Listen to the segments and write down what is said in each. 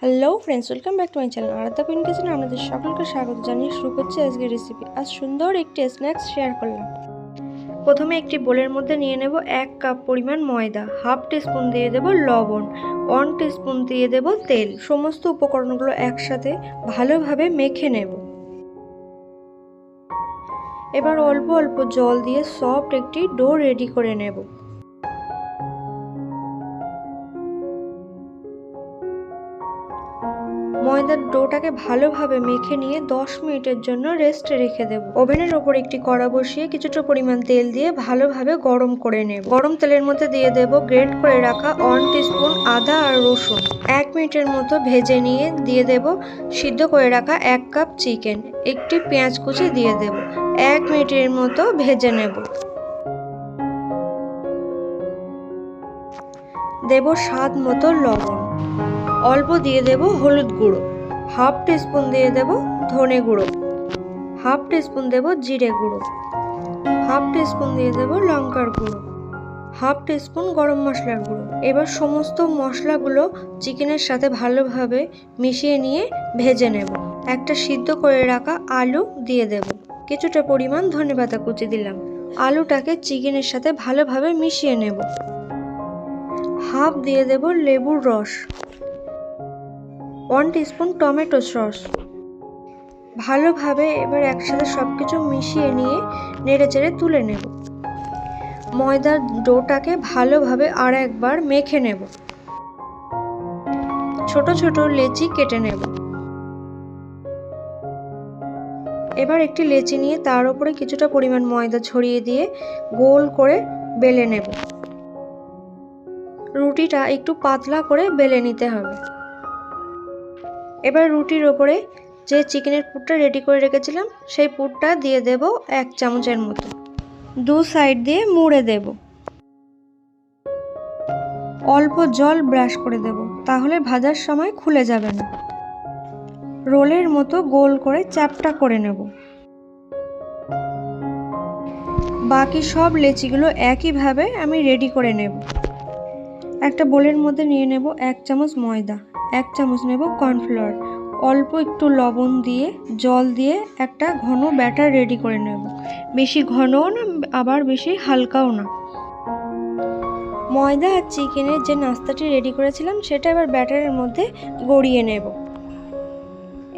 Hello friends, welcome back to my channel Aradhya queen কিচেনে আপনাদের সকলকে স্বাগত জানিয়ে শুরু করছি আজকের রেসিপি। আজ সুন্দর একটি স্ন্যাক্স শেয়ার করলাম। প্রথমে একটি বোলের মধ্যে নিয়ে নেব 1 কাপ পরিমাণ ময়দা, হাফ টিস্পুন দিয়ে দেব লবণ, 1 টিস্পুন দিয়ে দেব তেল। সমস্ত উপকরণগুলো একসাথে ভালোভাবে মেখে নেব। এবার অল্প অল্প জল দিয়ে সফট একটি ডো রেডি করে নেব। ময়দার ডোটাকে ভালোভাবে মেখে নিয়ে 10 মিনিটের জন্য রেস্টে রেখে দেব। ওভেনের ওপর একটি কড়া বসিয়ে কিছুটা পরিমাণ তেল দিয়ে ভালোভাবে গরম করে নেব। গরম তেলের মধ্যে দিয়ে দেব গ্রেট করে রাখা 1 টিস্পুন আদা আর রসুন। 1 মিনিটের মতো ভেজে নিয়ে দিয়ে দেব সিদ্ধ করে রাখা 1 কাপ চিকেন। একটি পেঁয়াজ কুচি দিয়ে দেব। 1 মিনিটের মতো ভেজে নেব। দেব স্বাদ মতো লবণ, অল্প দিয়ে দেব হলুদ গুঁড়ো, হাফ টিস্পুন দিয়ে দেব ধনে গুঁড়ো, হাফ টিস্পুন দেব জিরে গুঁড়ো, হাফ টিস্পুন দিয়ে দেব লঙ্কার গুঁড়ো, হাফ টিস্পুন গরম মশলার গুঁড়ো। এবার সমস্ত মশলাগুলো চিকেনের সাথে ভালোভাবে মিশিয়ে নিয়ে ভেজে নেব। একটা সিদ্ধ করে রাখা আলু দিয়ে দেব। কিছুটা পরিমাণ ধনেপাতা কুচি দিলাম। আলুটাকে চিকেনের সাথে ভালোভাবে মিশিয়ে নেব। হাফ দিয়ে দেব লেবুর রস, 1 টিস্পুন টমেটো সস। ভালোভাবে এবার একসাথে সবকিছু মিশিয়ে নিয়ে নেড়েচেড়ে তুলে নেব। ময়দার ডোটাকে ভালোভাবে আর একবার মেখে নেব। ছোট ছোট লেচি কেটে নেব। এবার একটি লেচি নিয়ে তার উপরে কিছুটা পরিমাণ ময়দা ছড়িয়ে দিয়ে গোল করে বেলে নেব। রুটিটা একটু পাতলা করে বেলে নিতে হবে। এবার রুটির ওপরে যে চিকেনের পুরটা রেডি করে রেখেছিলাম সেই পুরটা দিয়ে দেব 1 চামচের মতো। দু সাইড দিয়ে মুড়ে দেব। অল্প জল ব্রাশ করে দেব, তাহলে ভাজার সময় খুলে যাবে না। রোলের মতো গোল করে চ্যাপ্টা করে নেব। বাকি সব লেচিগুলো একইভাবে আমি রেডি করে নেব। একটা বোলের মধ্যে নিয়ে নেব 1 চামচ ময়দা, 1 চামচ নেব কর্নফ্লাওয়ার, অল্প একটু লবণ দিয়ে জল দিয়ে একটা ঘন ব্যাটার রেডি করে নেব। বেশি ঘনও না আবার বেশি হালকাও না। ময়দা আর চিকেনের যে নাস্তাটি রেডি করেছিলাম সেটা এবার ব্যাটারের মধ্যে গড়িয়ে নেব।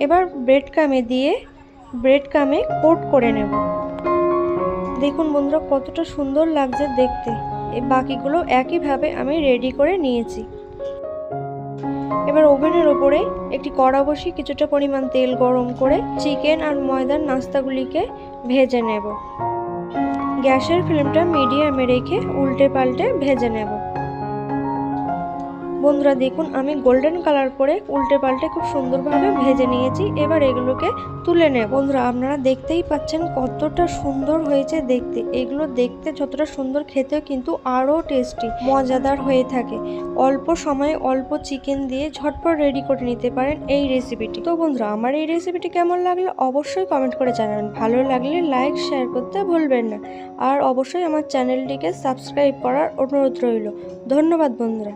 এবার ব্রেড ক্রামে কোট করে নেব। দেখুন বন্ধুরা কতটা সুন্দর লাগছে দেখতে। এই বাকিগুলো একইভাবে আমি রেডি করে নিয়েছি। এবার ওভেনের ওপরে একটি কড়া বসিয়ে কিছুটা পরিমাণ তেল গরম করে চিকেন আর ময়দার নাস্তাগুলিকে ভেজে নেব। গ্যাসের ফ্লেমটা মিডিয়ামে রেখে উল্টে পাল্টে ভেজে নেব। বন্ধুরা দেখুন আমি গোল্ডেন কালার করে উল্টে পাল্টে খুব সুন্দরভাবে ভেজে নিয়েছি। এবার এগুলোকে তুলে নেব। বন্ধুরা আপনারা দেখতেই পাচ্ছেন কতটা সুন্দর হয়েছে দেখতে। এগুলো দেখতে যতটা সুন্দর খেতেও কিন্তু আরও টেস্টি মজাদার হয়ে থাকে। অল্প সময়ে অল্প চিকেন দিয়ে ঝটপট রেডি করে নিতে পারেন এই রেসিপিটি। তো বন্ধুরা আমার এই রেসিপিটি কেমন লাগলো অবশ্যই কমেন্ট করে জানাবেন। ভালো লাগলে লাইক শেয়ার করতে ভুলবেন না। আর অবশ্যই আমার চ্যানেলটিকে সাবস্ক্রাইব করার অনুরোধ রইল। ধন্যবাদ বন্ধুরা।